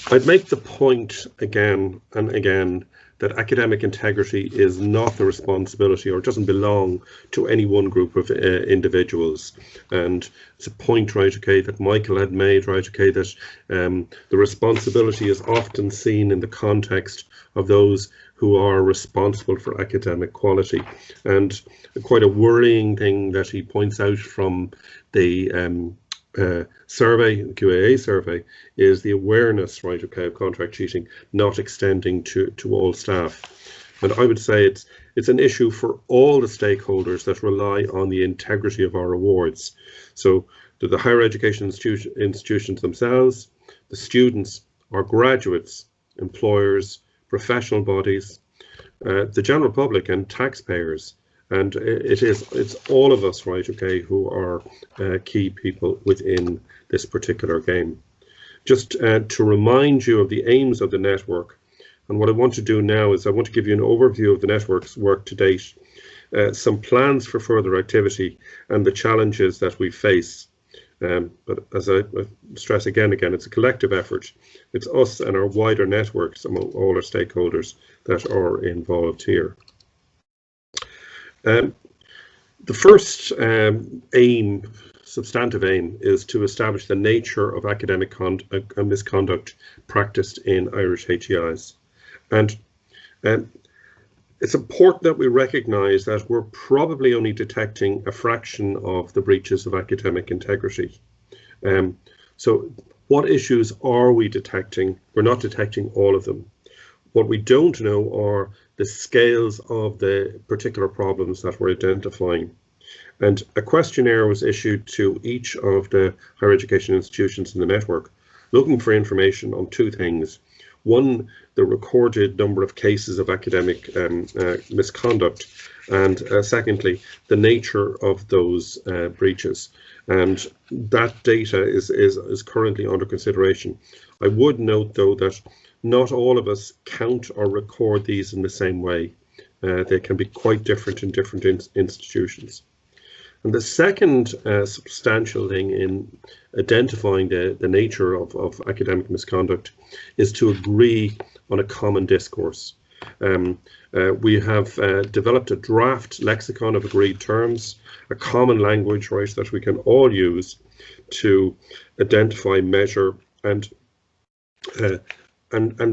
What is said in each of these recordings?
I'd make the point again and again that academic integrity is not the responsibility, or doesn't belong to any one group of individuals. And it's a point, right, okay, that Michael had made, right, okay, that the responsibility is often seen in the context of those who are responsible for academic quality. And quite a worrying thing that he points out from the survey, the QAA survey, is the awareness, right, okay, of contract cheating not extending to all staff. And I would say it's an issue for all the stakeholders that rely on the integrity of our awards. So the higher education institutions themselves, the students, our graduates, employers, professional bodies, the general public and taxpayers. And it's all of us, right, okay, who are key people within this particular game. Just to remind you of the aims of the network, and what I want to do now is I want to give you an overview of the network's work to date, some plans for further activity, and the challenges that we face. But as I stress again, it's a collective effort. It's us and our wider networks among all our stakeholders that are involved here. The first substantive aim, is to establish the nature of academic misconduct practiced in Irish HEIs. And it's important that we recognise that we're probably only detecting a fraction of the breaches of academic integrity. So what issues are we detecting? We're not detecting all of them. What we don't know are the scales of the particular problems that we're identifying. And a questionnaire was issued to each of the higher education institutions in the network, looking for information on two things. One, the recorded number of cases of academic misconduct, and secondly, the nature of those breaches. And that data is currently under consideration. I would note, though, that not all of us count or record these in the same way. They can be quite different in different institutions. And the second substantial thing in identifying the nature of academic misconduct is to agree on a common discourse. We have developed a draft lexicon of agreed terms, a common language, right, that we can all use to identify, measure, and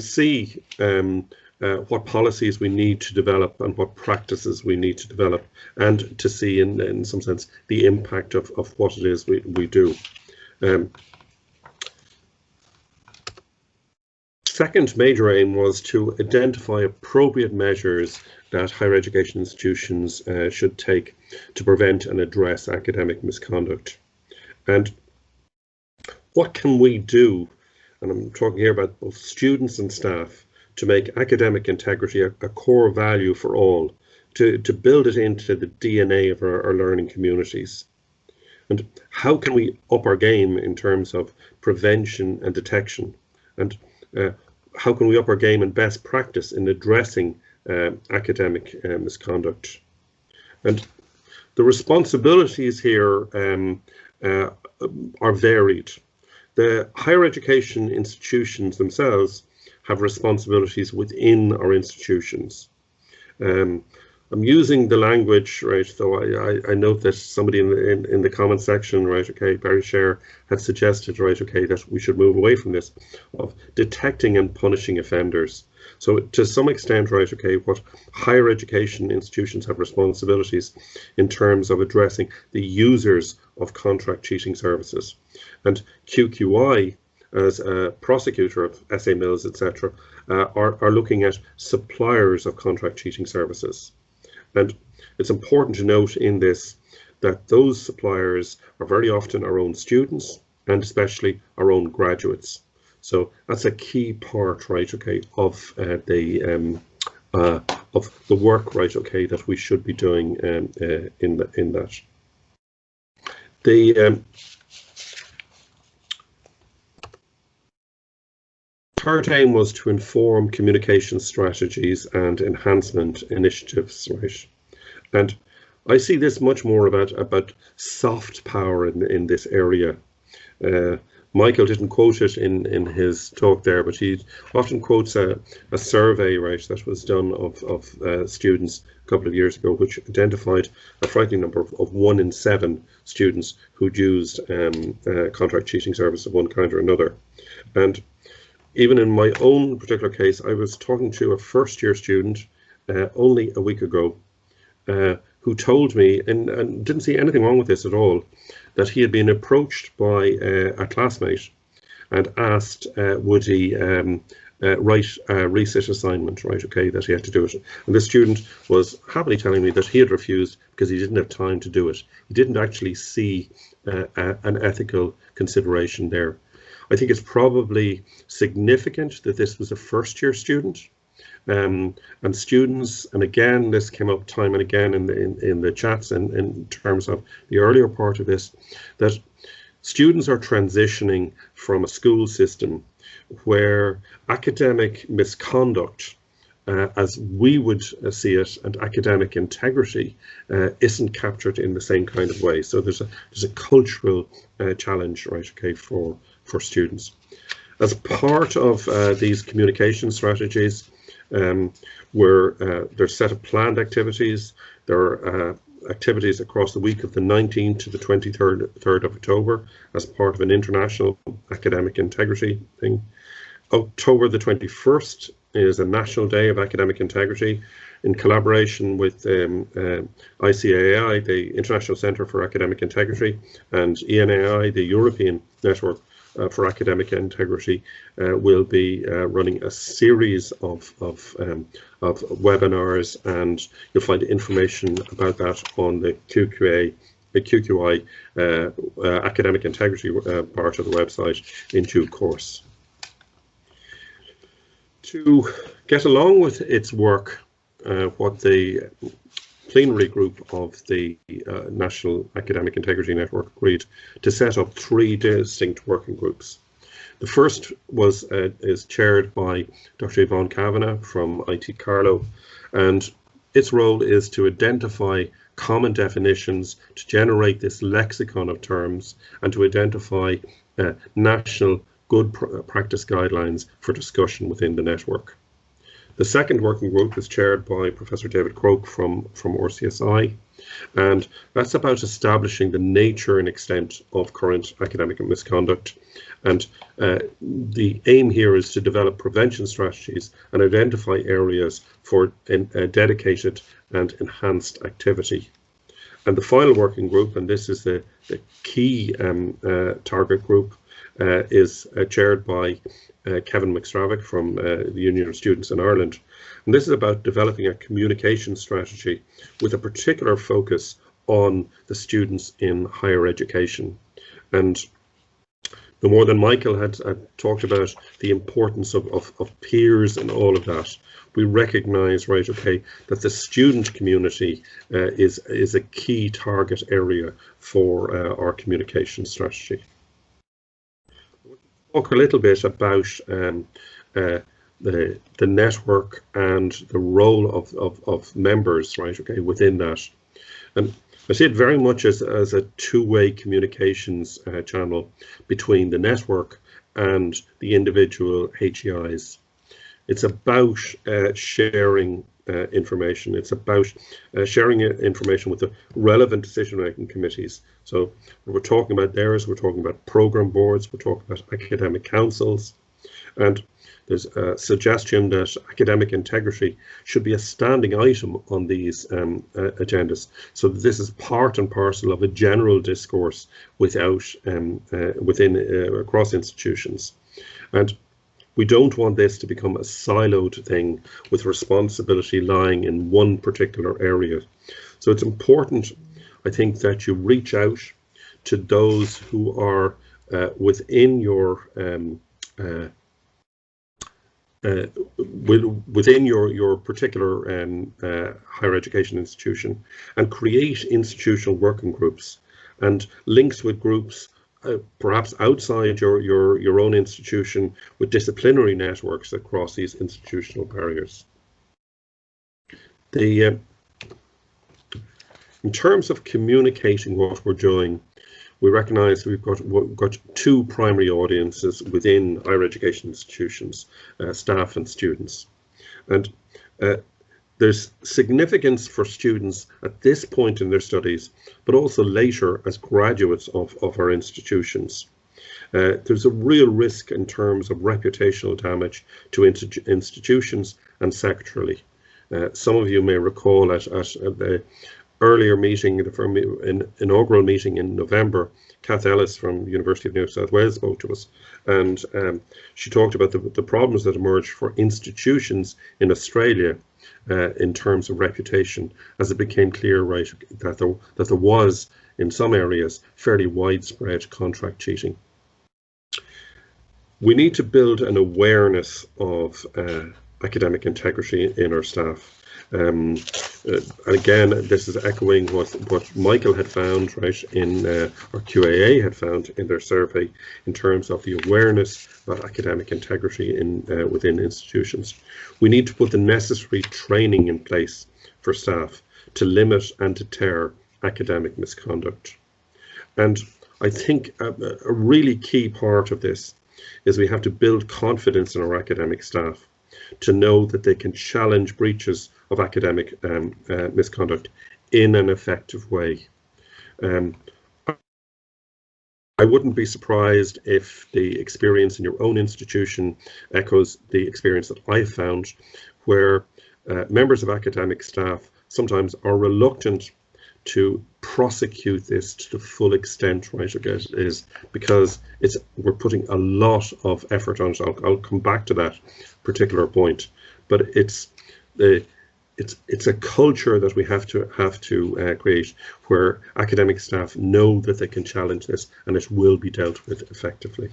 see what policies we need to develop and what practices we need to develop, and to see in some sense the impact of what it is we do. Second major aim was to identify appropriate measures that higher education institutions should take to prevent and address academic misconduct. And what can we do, and I'm talking here about both students and staff, to make academic integrity a core value for all, to build it into the DNA of our learning communities? And how can we up our game in terms of prevention and detection? And how can we up our game and best practice in addressing academic misconduct? And the responsibilities here are varied. The higher education institutions themselves have responsibilities within our institutions. I'm using the language, right, though I note that somebody in the comment section, right, okay, Barry Sher had suggested, right, okay, that we should move away from this, of detecting and punishing offenders. So to some extent, right, okay, what higher education institutions have responsibilities in terms of addressing the users of contract cheating services. And QQI, as a prosecutor of SA Mills, etc., are looking at suppliers of contract cheating services. And it's important to note in this that those suppliers are very often our own students, and especially our own graduates. So that's a key part, right, okay, of the work, right, okay, that we should be doing in that. The third aim was to inform communication strategies and enhancement initiatives, right? And I see this much more about soft power in this area. Michael didn't quote it in his talk there, but he often quotes a survey, right, that was done of students a couple of years ago, which identified a frightening number of 1 in 7 students who'd used contract cheating service of one kind or another. And even in my own particular case, I was talking to a first-year student only a week ago who told me, and didn't see anything wrong with this at all, that he had been approached by a classmate and asked would he write a resit assignment, right, okay, that he had to do it. And the student was happily telling me that he had refused because he didn't have time to do it. He didn't actually see an ethical consideration there. I think it's probably significant that this was a first-year student. And students, and again, this came up time and again in the chats and in terms of the earlier part of this, that students are transitioning from a school system where academic misconduct, as we would see it, and academic integrity isn't captured in the same kind of way. So there's a cultural challenge, right, okay, for students. As part of these communication strategies, there's a set of planned activities. There are activities across the week of the 19th to the 23rd of October as part of an international academic integrity thing. October the 21st is a National Day of Academic Integrity in collaboration with ICAI, the International Centre for Academic Integrity, and ENAI, the European Network for Academic Integrity, will be running a series of webinars, and you'll find information about that on the QQI Academic Integrity part of the website in due course. To get along with its work, what the plenary group of the National Academic Integrity Network agreed to set up 3 distinct working groups. The first is chaired by Dr. Yvonne Kavanagh from IT Carlow, and its role is to identify common definitions, to generate this lexicon of terms, and to identify national good practice guidelines for discussion within the network. The second working group is chaired by Professor David Croke from RCSI, and that's about establishing the nature and extent of current academic misconduct. And the aim here is to develop prevention strategies and identify areas for dedicated and enhanced activity. And the final working group, and this is the key target group, is chaired by Kevin McStravick from the Union of Students in Ireland. And this is about developing a communication strategy with a particular focus on the students in higher education. And the more than Michael had talked about the importance of peers and all of that, we recognise, right, okay, that the student community is a key target area for our communication strategy. Talk a little bit about the network and the role of members, right, okay, within that. And I see it very much as a two-way communications channel between the network and the individual HEIs. It's about sharing information. It's about sharing information with the relevant decision-making committees. So we're talking about theirs, we're talking about program boards, we're talking about academic councils, and there's a suggestion that academic integrity should be a standing item on these agendas. So this is part and parcel of a general discourse across institutions. And we don't want this to become a siloed thing with responsibility lying in one particular area. So it's important, I think, that you reach out to those who are within your particular higher education institution, and create institutional working groups and links with groups perhaps outside your own institution, with disciplinary networks that cross these institutional barriers. In terms of communicating what we're doing, we recognise we've got two primary audiences within higher education institutions, staff and students. And there's significance for students at this point in their studies, but also later as graduates of our institutions. There's a real risk in terms of reputational damage to institutions and sectorally. Some of you may recall at the earlier meeting, the inaugural meeting in November, Kath Ellis from University of New South Wales spoke to us, and she talked about the problems that emerged for institutions in Australia in terms of reputation, as it became clear, right, that there was, in some areas, fairly widespread contract cheating. We need to build an awareness of academic integrity in our staff. And again, this is echoing what Michael had found, right, in or QAA had found in their survey in terms of the awareness about academic integrity in within institutions. We need to put the necessary training in place for staff to limit and deter academic misconduct. And I think a really key part of this is we have to build confidence in our academic staff to know that they can challenge breaches of academic misconduct in an effective way. I wouldn't be surprised if the experience in your own institution echoes the experience that I found, where members of academic staff sometimes are reluctant to prosecute this to the full extent, right, is because we're putting a lot of effort on it. I'll come back to that particular point, but it's a culture that we have to create where academic staff know that they can challenge this and it will be dealt with effectively.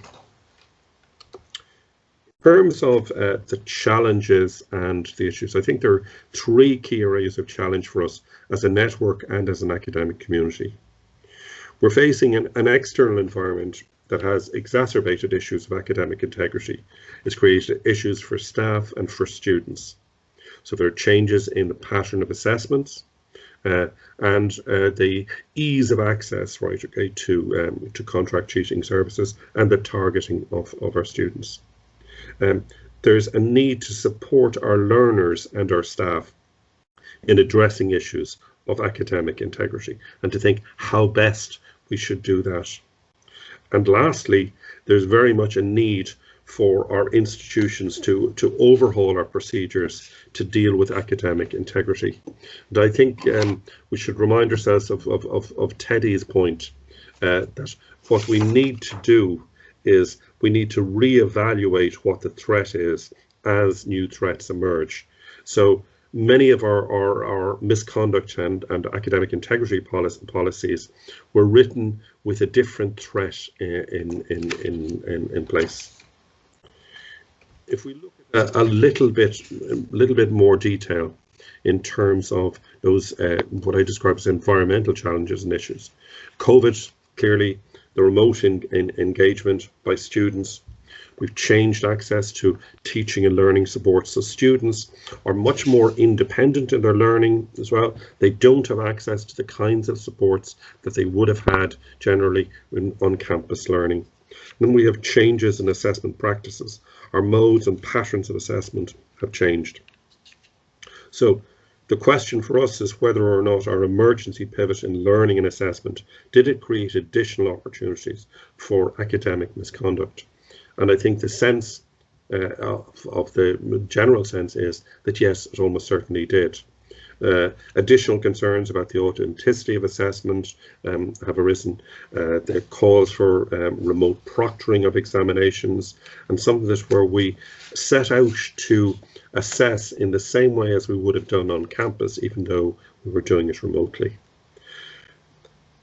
In terms of the challenges and the issues, I think there are three key areas of challenge for us as a network and as an academic community. We're facing an external environment that has exacerbated issues of academic integrity. It's created issues for staff and for students. So there are changes in the pattern of assessments and the ease of access, right, okay, to contract cheating services and the targeting of our students. There's a need to support our learners and our staff in addressing issues of academic integrity and to think how best we should do that. And lastly, there's very much a need for our institutions to overhaul our procedures to deal with academic integrity. And I think we should remind ourselves of Teddy's point that what we need to do is we need to reevaluate what the threat is as new threats emerge. So many of our misconduct and academic integrity policies were written with a different threat in place. If we look at a little bit more detail in terms of those what I describe as environmental challenges and issues, COVID, clearly the remote engagement by students. We've changed access to teaching and learning support, so students are much more independent in their learning as well. They don't have access to the kinds of supports that they would have had generally in on-campus learning. And then we have changes in assessment practices. Our modes and patterns of assessment have changed. So the question for us is whether or not our emergency pivot in learning and assessment, did it create additional opportunities for academic misconduct? And I think the sense of the general sense is that yes, it almost certainly did. Additional concerns about the authenticity of assessment have arisen. The calls for remote proctoring of examinations, and some of this where we set out to assess in the same way as we would have done on campus, even though we were doing it remotely.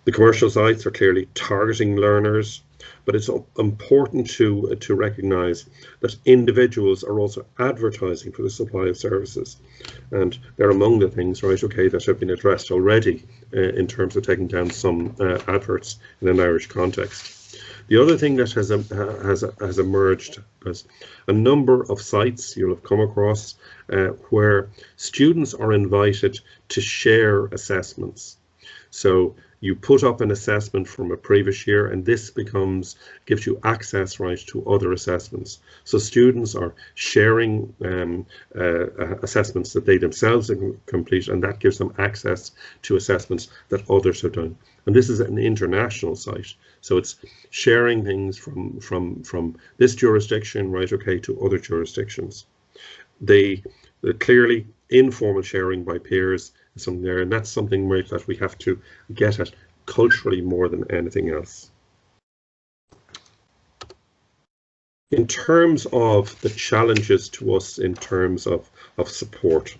The commercial sites are clearly targeting learners, but it's important to recognise that individuals are also advertising for the supply of services, and they're among the things, right, okay, that have been addressed already in terms of taking down some adverts in an Irish context. The other thing that has emerged is a number of sites you'll have come across where students are invited to share assessments. So you put up an assessment from a previous year, and this gives you access, right, to other assessments. So students are sharing assessments that they themselves complete, and that gives them access to assessments that others have done. And this is an international site, so it's sharing things from this jurisdiction, right, okay, to other jurisdictions. They're clearly informal sharing by peers is something there, and that's something, right, that we have to get at culturally more than anything else. In terms of the challenges to us in terms of support,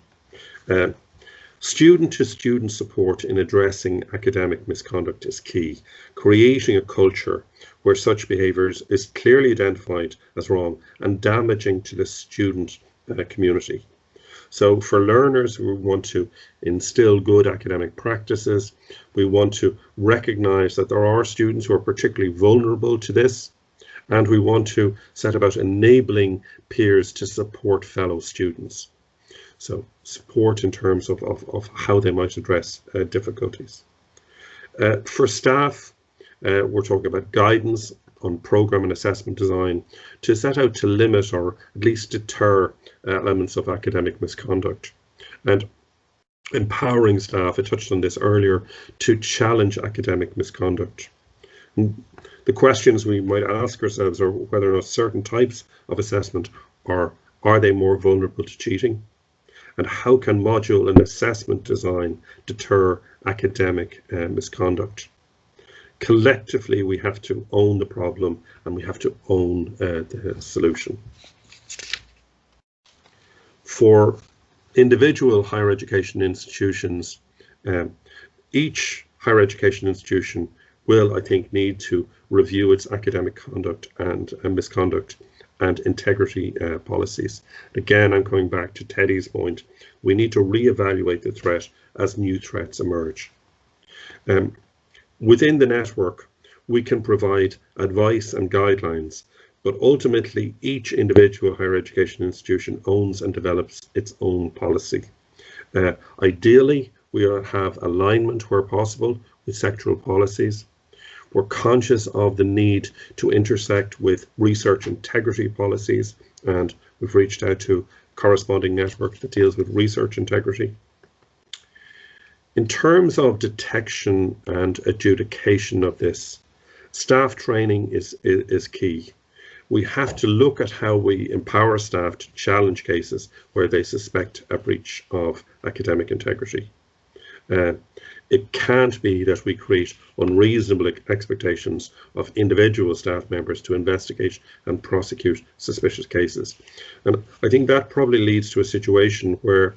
student-to-student support in addressing academic misconduct is key. Creating a culture where such behaviours is clearly identified as wrong and damaging to the student community. So for learners, we want to instill good academic practices. We want to recognise that there are students who are particularly vulnerable to this, and we want to set about enabling peers to support fellow students. So support in terms of how they might address difficulties. For staff, we're talking about guidance on programme and assessment design to set out to limit or at least deter elements of academic misconduct, and empowering staff, I touched on this earlier, to challenge academic misconduct. And the questions we might ask ourselves are whether or not certain types of assessment are they more vulnerable to cheating, and how can module and assessment design deter academic misconduct. Collectively, we have to own the problem and we have to own the solution. For individual higher education institutions, each higher education institution will, I think, need to review its academic conduct and misconduct and integrity policies. Again, I'm coming back to Teddy's point. We need to reevaluate the threat as new threats emerge. Within the network, we can provide advice and guidelines, but ultimately each individual higher education institution owns and develops its own policy. Ideally, we have alignment where possible with sectoral policies. We're conscious of the need to intersect with research integrity policies, and we've reached out to a corresponding network that deals with research integrity. In terms of detection and adjudication of this, staff training is key. We have to look at how we empower staff to challenge cases where they suspect a breach of academic integrity. It can't be that we create unreasonable expectations of individual staff members to investigate and prosecute suspicious cases. And I think that probably leads to a situation where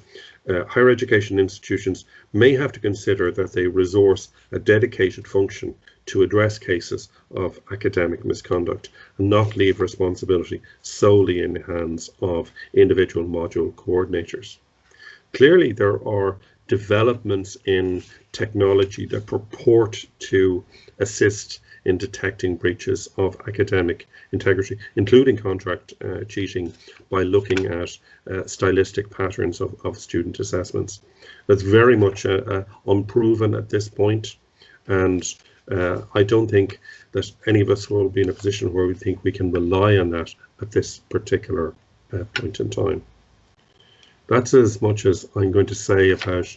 higher education institutions may have to consider that they resource a dedicated function to address cases of academic misconduct and not leave responsibility solely in the hands of individual module coordinators. Clearly, there are developments in technology that purport to assist in detecting breaches of academic integrity, including contract cheating, by looking at stylistic patterns of student assessments. That's very much unproven at this point, and I don't think that any of us will be in a position where we think we can rely on that at this particular point in time. That's as much as I'm going to say about